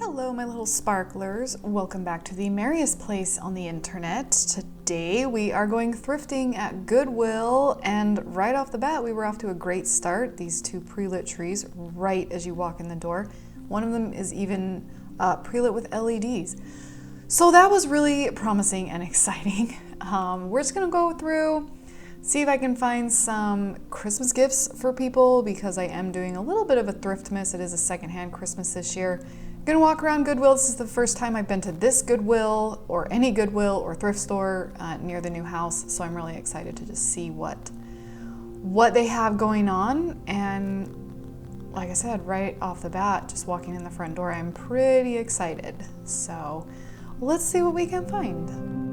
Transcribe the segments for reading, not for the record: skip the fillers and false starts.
Hello, my little sparklers. Welcome back to the merriest place on the internet. Today we are going thrifting at Goodwill, and right off the bat we were off to a great start. These two pre-lit trees right as you walk in the door. One of them is even pre-lit with LEDs. So that was really promising and exciting. We're just gonna go through, see if I can find some Christmas gifts for people because I am doing a little bit of a Thriftmas. It is a secondhand Christmas this year. I'm gonna walk around Goodwill. This is the first time I've been to this Goodwill or any Goodwill or thrift store near the new house, so I'm really excited to just see what they have going on. And like I said, right off the bat, just walking in the front door, I'm pretty excited. So let's see what we can find.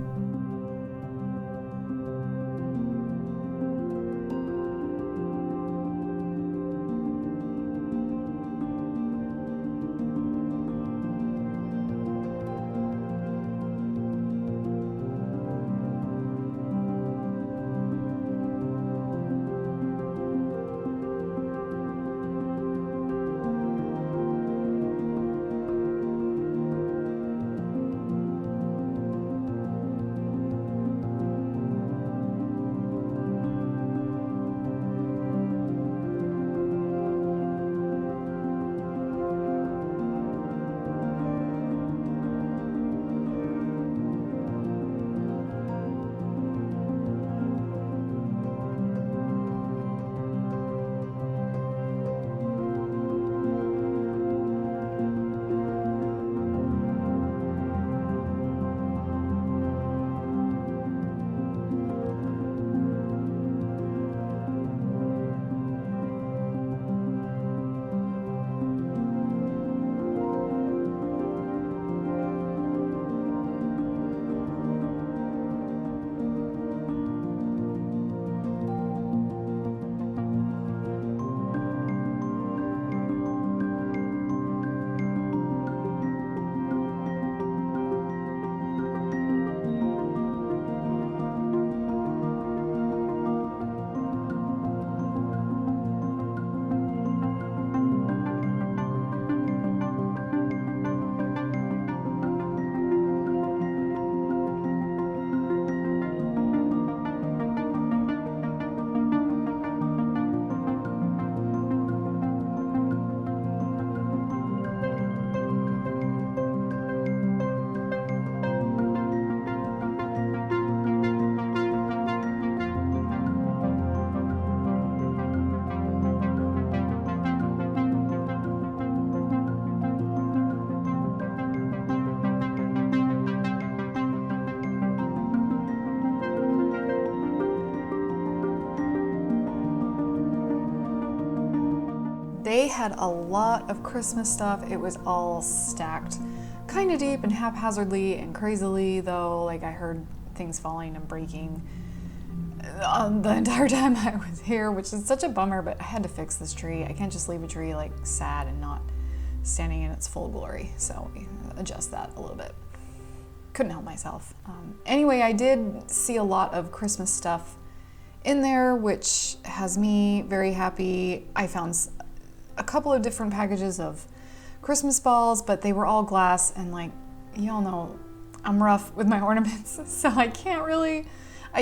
They had a lot of Christmas stuff. It was all stacked kind of deep and haphazardly and crazily, though. Like, I heard things falling and breaking the entire time I was here, which is such a bummer, but I had to fix this tree. I can't just leave a tree like sad and not standing in its full glory, so adjust that a little bit. Couldn't help myself. Anyway, I did see a lot of Christmas stuff in there, which has me very happy. I found a couple of different packages of Christmas balls, but they were all glass, and like, y'all know, I'm rough with my ornaments, so I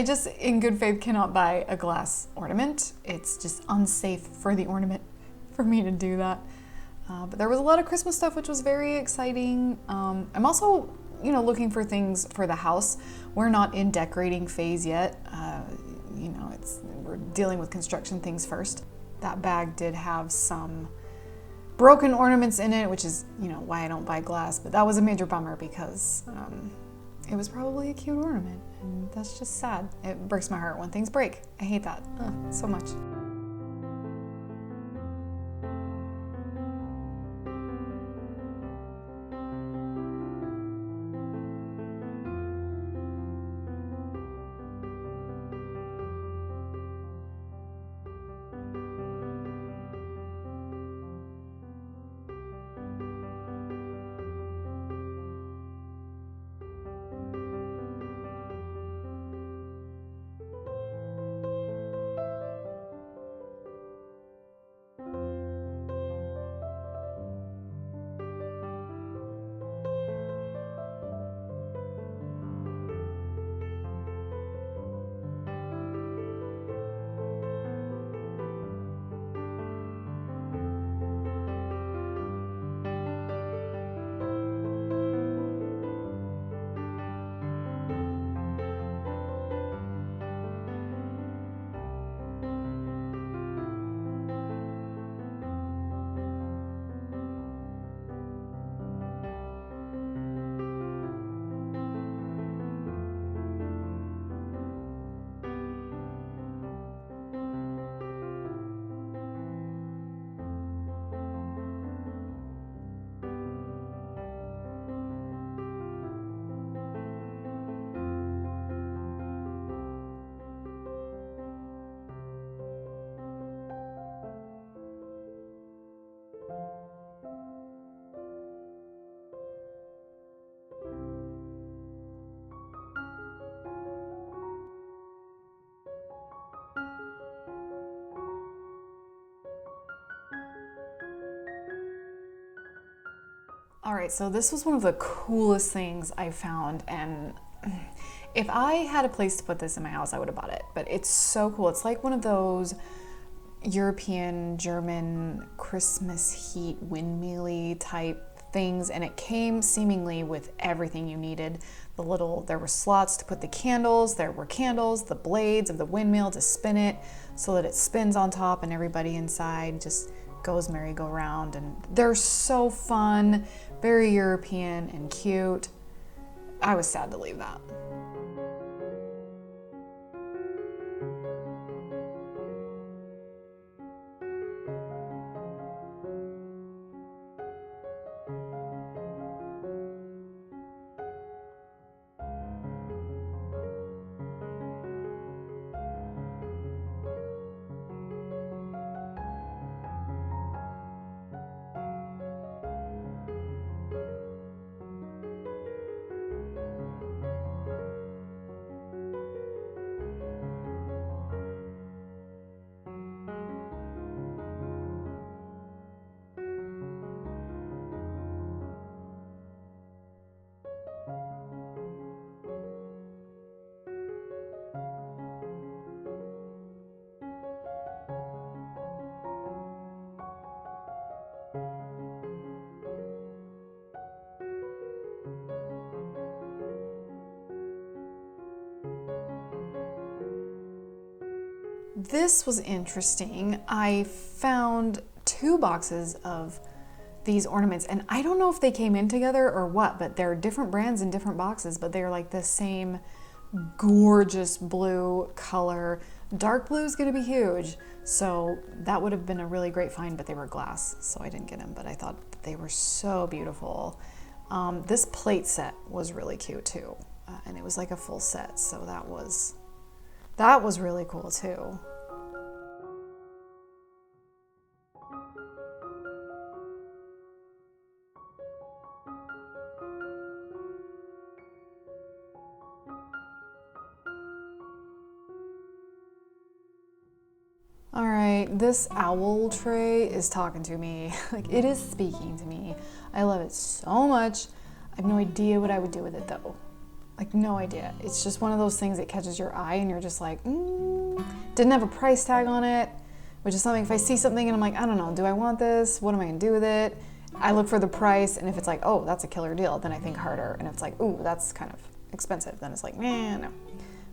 just in good faith cannot buy a glass ornament. It's just unsafe for the ornament for me to do that. But there was a lot of Christmas stuff, which was very exciting. I'm also, looking for things for the house. We're not in decorating phase yet. We're dealing with construction things first. That bag did have some broken ornaments in it, which is, why I don't buy glass, but that was a major bummer because it was probably a cute ornament, and that's just sad. It breaks my heart when things break. I hate that so much. All right, so this was one of the coolest things I found, and if I had a place to put this in my house, I would have bought it. But it's so cool. It's like one of those European, German Christmas heat windmill-y type things, and it came seemingly with everything you needed. There were slots to put the candles, there were candles, the blades of the windmill to spin it so that it spins on top and everybody inside just goes merry-go-round. And they're so fun, very European and cute. I was sad to leave that. This was interesting. I found 2 boxes of these ornaments, and I don't know if they came in together or what, but they're different brands in different boxes, but they're like the same gorgeous blue color. Dark blue is going to be huge, so that would have been a really great find, but they were glass, so I didn't get them, but I thought they were so beautiful. This plate set was really cute too, and it was like a full set, so that was really cool too. All right, this owl tray is talking to me. Like, it is speaking to me. I love it so much. I have no idea what I would do with it though. Like, no idea. It's just one of those things that catches your eye and you're just like, Didn't have a price tag on it, which is something, if I see something and I'm like, I don't know, do I want this? What am I gonna do with it? I look for the price, and if it's like, oh, that's a killer deal, then I think harder. And if it's like, ooh, that's kind of expensive, then it's like, no.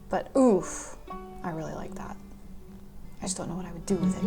But oof, I really like that. I just don't know what I would do with it.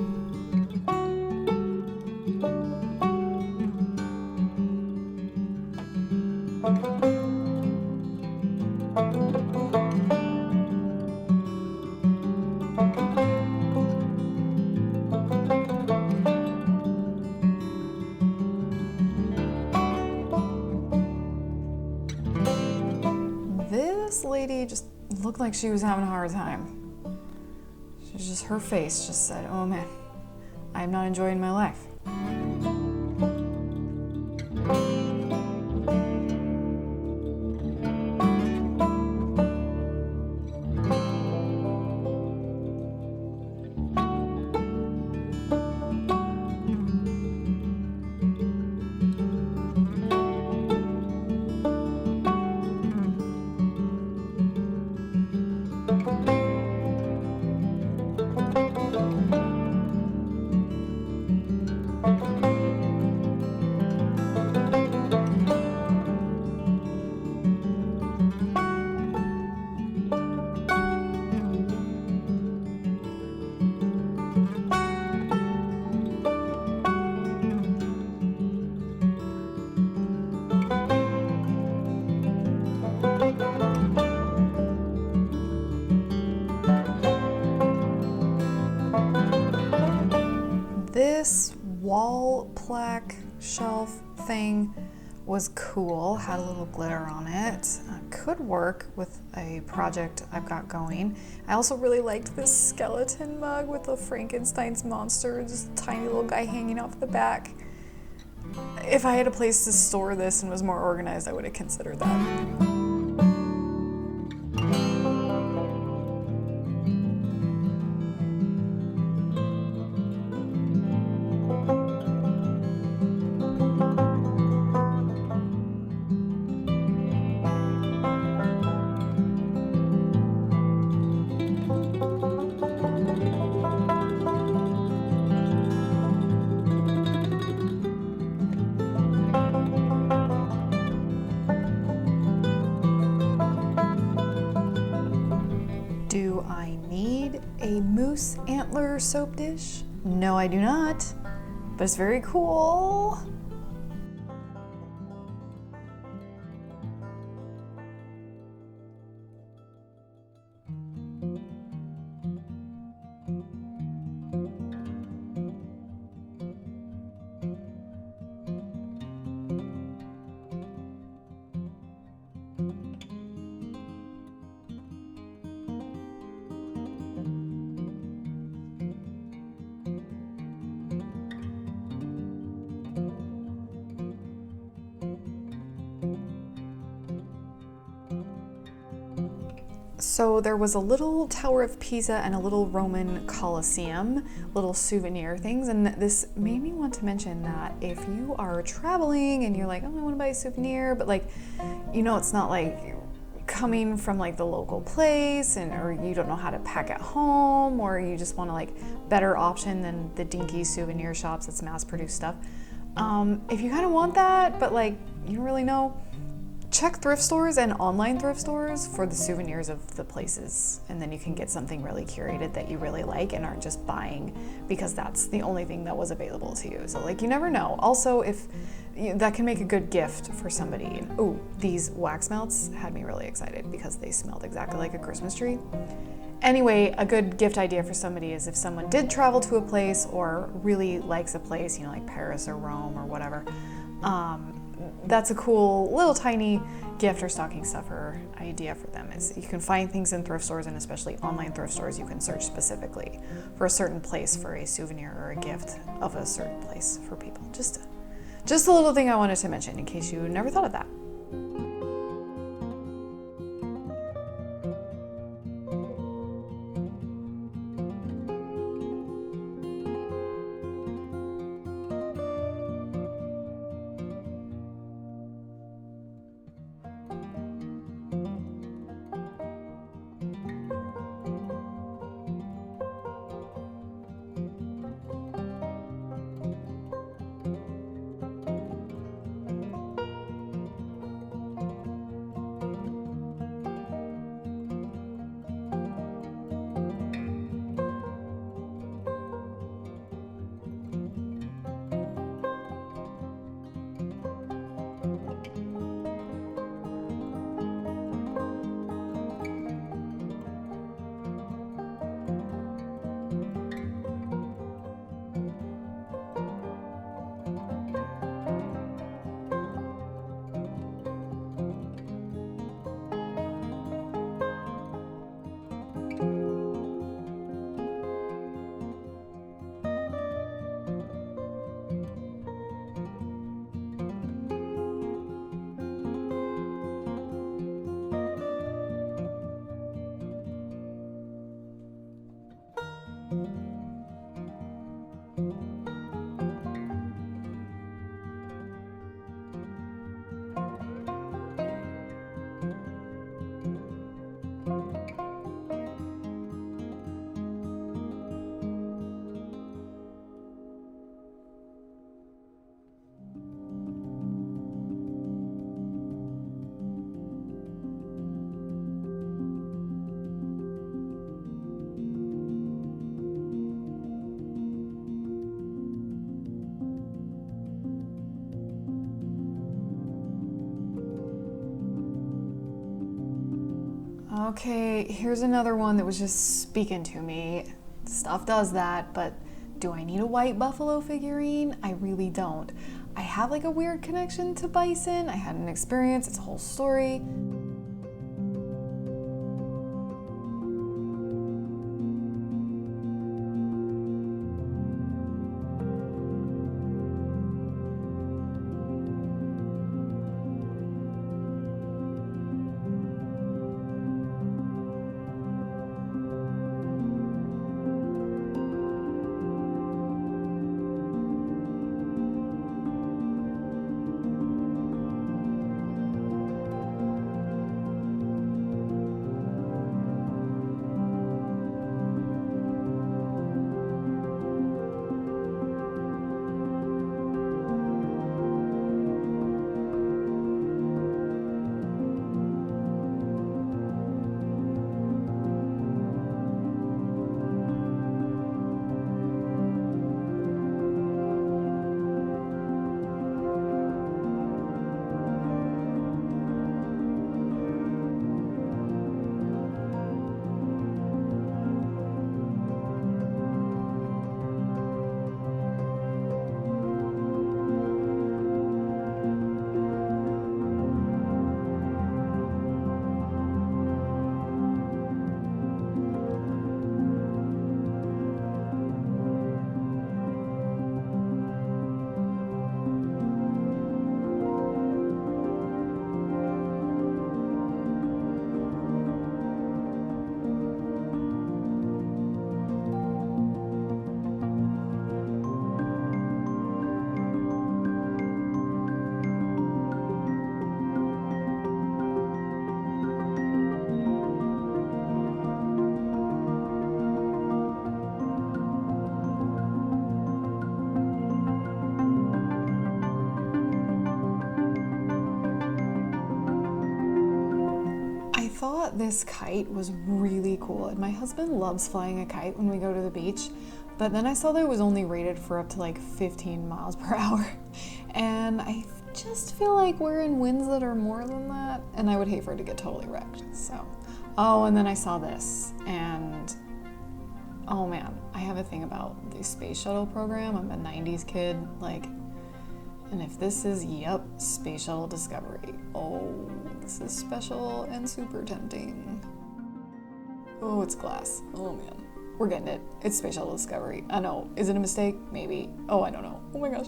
This lady just looked like she was having a hard time. Her face just said, oh man, I'm not enjoying my life. This wall plaque shelf thing was cool, had a little glitter on it. Could work with a project I've got going. I also really liked this skeleton mug with the Frankenstein's monster, just a tiny little guy hanging off the back. If I had a place to store this and was more organized, I would have considered that. antler soap dish? No, I do not, but it's very cool. So there was a little Tower of Pisa and a little Roman Colosseum, little souvenir things, and this made me want to mention that if you are traveling and you're like, oh, I want to buy a souvenir, but like, you know, it's not like coming from like the local place, and or you don't know how to pack at home, or you just want to like better option than the dinky souvenir shops that's mass-produced stuff. If you kind of want that, but like you don't really know, check thrift stores and online thrift stores for the souvenirs of the places, and then you can get something really curated that you really like and aren't just buying because that's the only thing that was available to you. So like, you never know. Also, if that can make a good gift for somebody. Ooh, these wax melts had me really excited because they smelled exactly like a Christmas tree. Anyway, a good gift idea for somebody is if someone did travel to a place or really likes a place, you know, like Paris or Rome or whatever, that's a cool little tiny gift or stocking stuffer idea for them. Is you can find things in thrift stores, and especially online thrift stores, you can search specifically for a certain place for a souvenir or a gift of a certain place for people. Just a little thing I wanted to mention in case you never thought of that. Okay, here's another one that was just speaking to me. Stuff does that, but do I need a white buffalo figurine? I really don't. I have like a weird connection to bison. I had an experience, it's a whole story. thought this kite was really cool, and my husband loves flying a kite when we go to the beach, but then I saw that it was only rated for up to like 15 miles per hour, and I just feel like we're in winds that are more than that, and I would hate for it to get totally wrecked. So, oh, and then I saw this, and oh man, I have a thing about the space shuttle program. I'm a 90s kid, like, and if this is, yep, Space Shuttle Discovery. Oh, this is special and super tempting. Oh, it's glass. Oh man, we're getting it. It's Space Shuttle Discovery. I know, is it a mistake? Maybe. Oh, I don't know. Oh my gosh.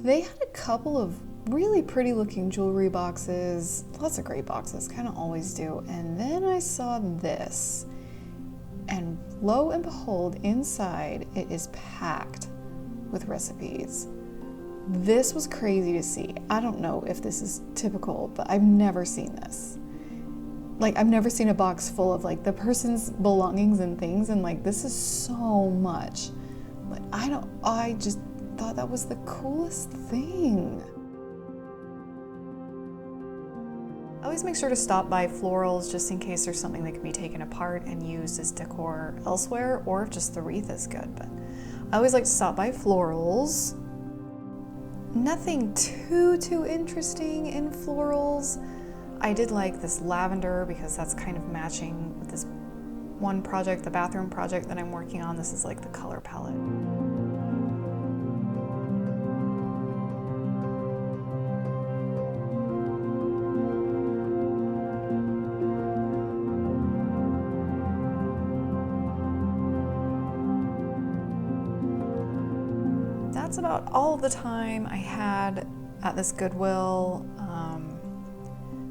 They had a couple of really pretty looking jewelry boxes, lots of great boxes, kind of always do. And then I saw this, and lo and behold, inside it is packed with recipes. This was crazy to see. I don't know if this is typical, but I've never seen this. Like, I've never seen a box full of like the person's belongings and things, and like this is so much. But I just thought that was the coolest thing. I always make sure to stop by florals just in case there's something that can be taken apart and used as decor elsewhere, or if just the wreath is good. But I always like to stop by florals. Nothing too interesting in florals. I did like this lavender because that's kind of matching with this one project, the bathroom project that I'm working on. This is like the color palette. That's about all the time I had at this Goodwill,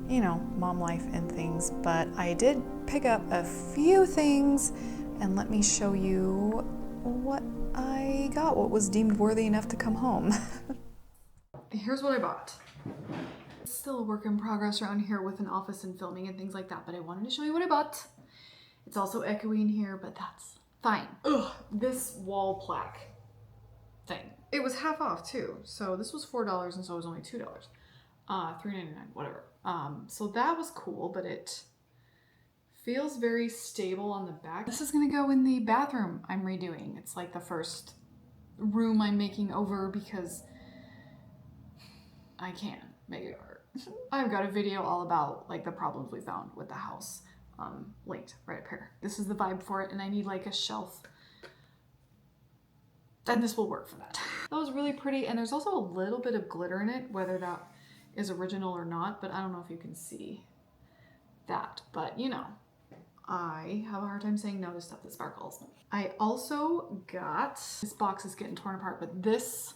you know, mom life and things, but I did pick up a few things, and let me show you what I got, what was deemed worthy enough to come home. Here's what I bought. It's still a work in progress around here with an office and filming and things like that, but I wanted to show you what I bought. It's also echoey in here, but that's fine. Ugh, this wall plaque thing. It was half off too. So this was $4 and so it was only $2. $3.99, whatever. So that was cool, but it feels very stable on the back. This is gonna go in the bathroom I'm redoing. It's like the first room I'm making over because I can make it over. I've got a video all about like the problems we found with the house, linked right up here. This is the vibe for it, and I need like a shelf. And this will work for that. That was really pretty, and there's also a little bit of glitter in it, whether that is original or not, but I don't know if you can see that, but you know, I have a hard time saying no to stuff that sparkles. I also got, this box is getting torn apart, but this,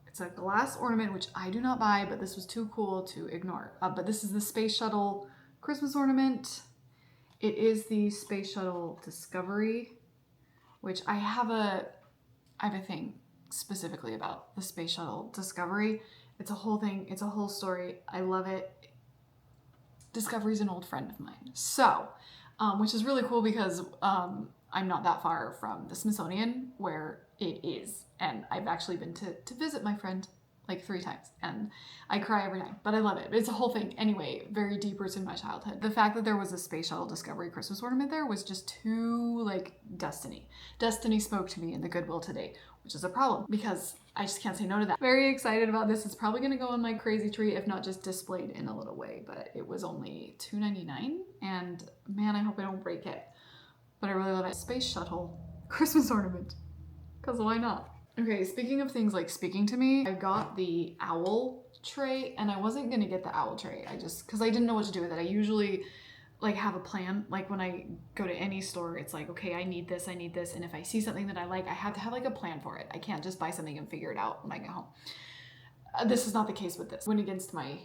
it's a glass ornament, which I do not buy, but this was too cool to ignore. But this is the Space Shuttle Christmas ornament. It is the Space Shuttle Discovery, which I have a thing specifically about the Space Shuttle Discovery. It's a whole thing, it's a whole story. I love it. Discovery's an old friend of mine. So, which is really cool because I'm not that far from the Smithsonian where it is. And I've actually been to visit my friend like 3 times, and I cry every time, but I love it. It's a whole thing. Anyway, very deep roots in my childhood. The fact that there was a Space Shuttle Discovery Christmas ornament there was just too like destiny. Destiny spoke to me in the Goodwill today, which is a problem because I just can't say no to that. Very excited about this. It's probably gonna go on my crazy tree, if not just displayed in a little way, but it was only $2.99, and man, I hope I don't break it. But I really love it. Space Shuttle Christmas ornament, because why not? Okay, speaking of things like speaking to me, I got the owl tray, and I wasn't gonna get the owl tray. Because I didn't know what to do with it. I usually like have a plan. Like when I go to any store, it's like, okay, I need this, and if I see something that I like, I have to have like a plan for it. I can't just buy something and figure it out when I get home. This is not the case with this. Went against my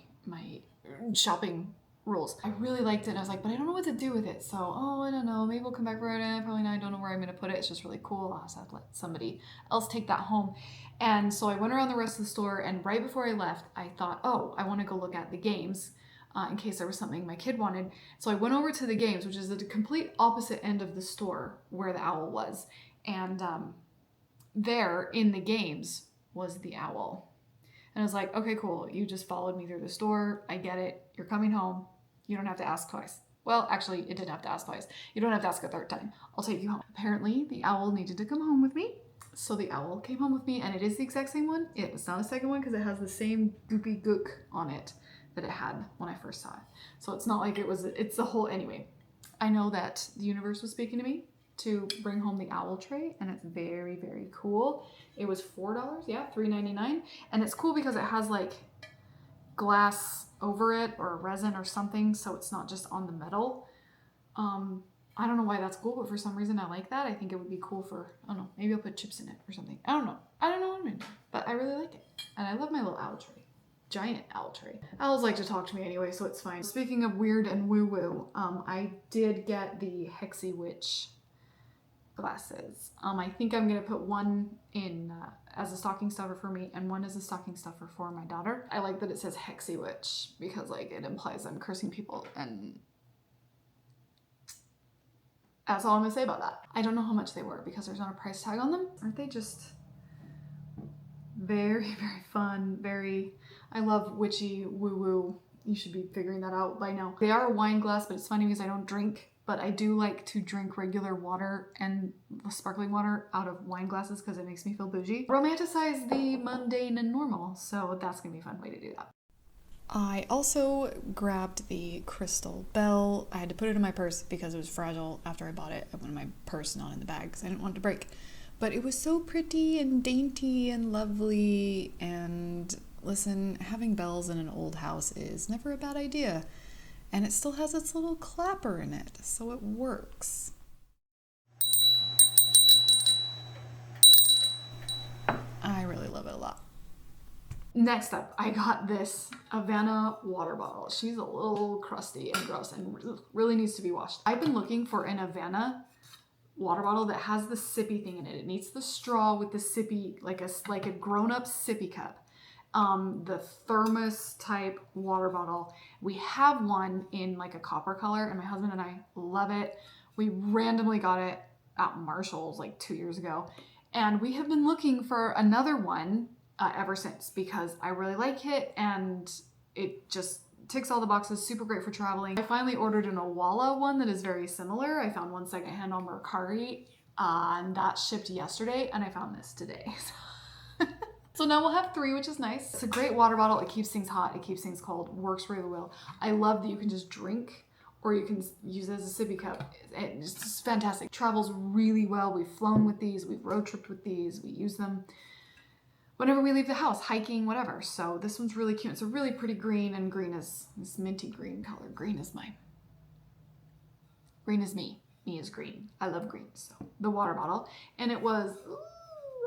shopping rules. I really liked it, and I was like, but I don't know what to do with it. So, I don't know. Maybe we'll come back for it. Probably not. I don't know where I'm gonna put it. It's just really cool. I'll have to let somebody else take that home. And so I went around the rest of the store, and right before I left, I thought, I want to go look at the games. In case there was something my kid wanted. So I went over to the games, which is the complete opposite end of the store where the owl was. And there in the games was the owl. And I was like, okay, cool. You just followed me through the store. I get it. You're coming home. You don't have to ask twice. Well, actually, it didn't have to ask twice. You don't have to ask a third time. I'll take you home. Apparently, the owl needed to come home with me. So the owl came home with me, and it is the exact same one. It was not a second one because it has the same goopy gook on it that it had when I first saw it. So it's not like it's the whole, anyway. I know that the universe was speaking to me to bring home the owl tray, and it's very, very cool. It was $4, yeah, $3.99. And it's cool because it has like glass over it or resin or something, so it's not just on the metal. I don't know why that's cool, but for some reason I like that. I think it would be cool for, I don't know, maybe I'll put chips in it or something. I don't know what I'm gonna do, but I really like it. And I love my little owl tray. Giant owl tray. Owls like to talk to me anyway, so it's fine. Speaking of weird and woo-woo, I did get the Hexy Witch glasses. I think I'm gonna put one in as a stocking stuffer for me and one as a stocking stuffer for my daughter. I like that it says Hexy Witch because like it implies I'm cursing people, and that's all I'm gonna say about that. I don't know how much they were because there's not a price tag on them. Aren't they just very, very fun, I love witchy woo-woo. You should be figuring that out by now. They are a wine glass, but it's funny because I don't drink, but I do like to drink regular water and sparkling water out of wine glasses because it makes me feel bougie. Romanticize the mundane and normal, so that's gonna be a fun way to do that. I also grabbed the crystal bell. I had to put it in my purse because it was fragile after I bought it. I wanted my purse not in the bag because I didn't want it to break. But it was so pretty and dainty and lovely, and listen, having bells in an old house is never a bad idea. And it still has its little clapper in it, so it works. I really love it a lot. Next up, I got this Havana water bottle. She's a little crusty and gross and really needs to be washed. I've been looking for an Havana water bottle that has the sippy thing in it. It needs the straw with the sippy, like a grown-up sippy cup. The thermos type water bottle. We have one in like a copper color, and my husband and I love it. We randomly got it at Marshall's like 2 years ago, and we have been looking for another one ever since because I really like it and it just ticks all the boxes. Super great for traveling. I finally ordered an Owala one that is very similar. I found one secondhand on Mercari, and that shipped yesterday, and I found this today. So now we'll have 3, which is nice. It's a great water bottle. It keeps things hot. It keeps things cold. Works really well. I love that you can just drink or you can use it as a sippy cup. It's just fantastic. Travels really well. We've flown with these. We've road tripped with these. We use them whenever we leave the house, hiking, whatever. So this one's really cute. It's a really pretty green, and green is this minty green color. Green is me. Me is green. I love green. So the water bottle, and it was,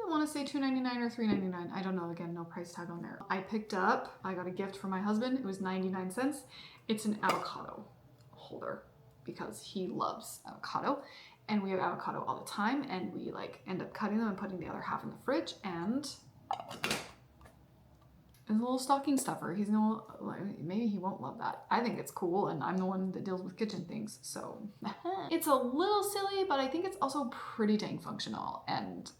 I want to say $2.99 or $3.99. I don't know. Again, no price tag on there. I got a gift from my husband. It was 99 cents. It's an avocado holder because he loves avocado, and we have avocado all the time, and we like end up cutting them and putting the other half in the fridge, and it's a little stocking stuffer. Maybe he won't love that. I think it's cool, and I'm the one that deals with kitchen things, so it's a little silly, but I think it's also pretty dang functional and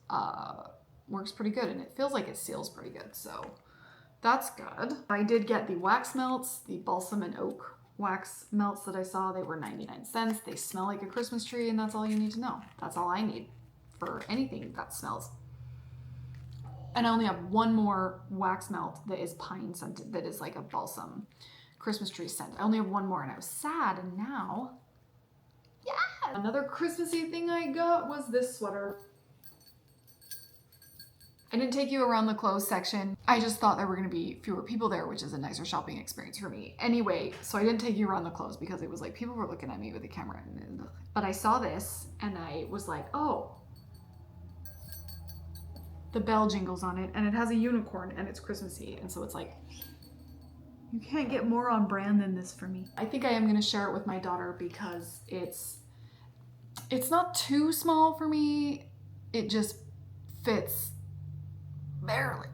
works pretty good, and it feels like it seals pretty good, so that's good. I did get the wax melts, the balsam and oak wax melts that I saw. They were 99 cents. They smell like a Christmas tree, and that's all you need to know. That's all I need for anything that smells. And I only have one more wax melt that is pine scented, that is like a balsam Christmas tree scent. I only have one more, and I was sad, and now, yeah! Another Christmassy thing I got was this sweater. I didn't take you around the clothes section. I just thought there were going to be fewer people there, which is a nicer shopping experience for me. Anyway, so I didn't take you around the clothes because it was like people were looking at me with the camera. But I saw this and I was like, oh, the bell jingles on it and it has a unicorn and it's Christmassy. And so it's like, you can't get more on brand than this for me. I think I am going to share it with my daughter because it's not too small for me. It just fits barely.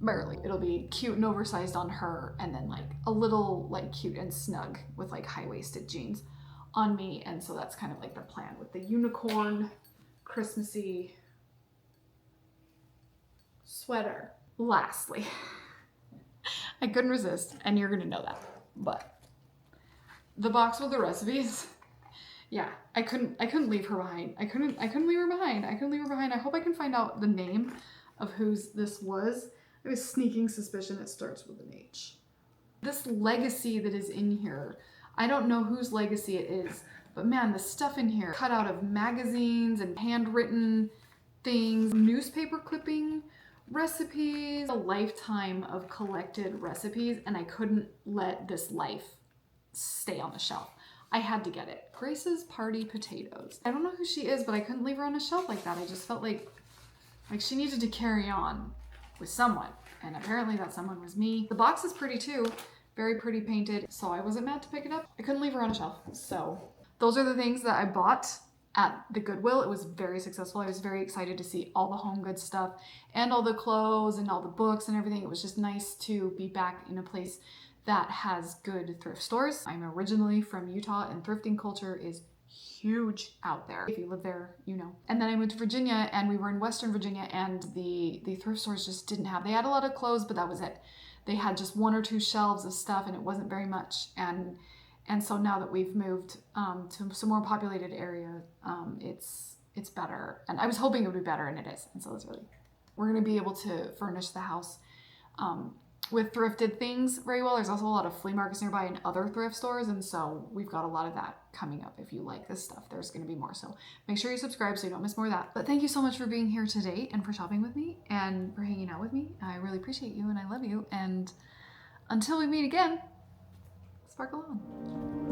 Barely. It'll be cute and oversized on her and then like a little like cute and snug with like high-waisted jeans on me. And so that's kind of like the plan with the unicorn Christmassy sweater. Lastly, I couldn't resist, and you're gonna know that, but the box with the recipes, yeah, I couldn't leave her behind. I couldn't leave her behind. I hope I can find out the name of whose this was. I have a sneaking suspicion it starts with an H. This legacy that is in here, I don't know whose legacy it is, but man, the stuff in here, cut out of magazines and handwritten things, newspaper clipping, recipes, a lifetime of collected recipes, and I couldn't let this life stay on the shelf. I had to get it. Grace's Party Potatoes. I don't know who she is, but I couldn't leave her on a shelf like that. I just felt like she needed to carry on with someone, and apparently that someone was me. The box is pretty too, very pretty painted, so I wasn't mad to pick it up. I couldn't leave her on a shelf. So those are the things that I bought at the Goodwill. It was very successful. I was very excited to see all the home goods stuff and all the clothes and all the books and everything. It was just nice to be back in a place that has good thrift stores. I'm originally from Utah and thrifting culture is huge out there. If you live there, you know. And then I went to Virginia and we were in Western Virginia and the thrift stores just didn't have, they had a lot of clothes, but that was it. They had just one or two shelves of stuff and it wasn't very much. And so now that we've moved to some more populated area, it's better. And I was hoping it would be better, and it is. And so we're going to be able to furnish the house with thrifted things very well. There's also a lot of flea markets nearby and other thrift stores. And so we've got a lot of that coming up. If you like this stuff, there's going to be more. So make sure you subscribe so you don't miss more of that. But thank you so much for being here today and for shopping with me and for hanging out with me. I really appreciate you and I love you. And until we meet again, sparkle on.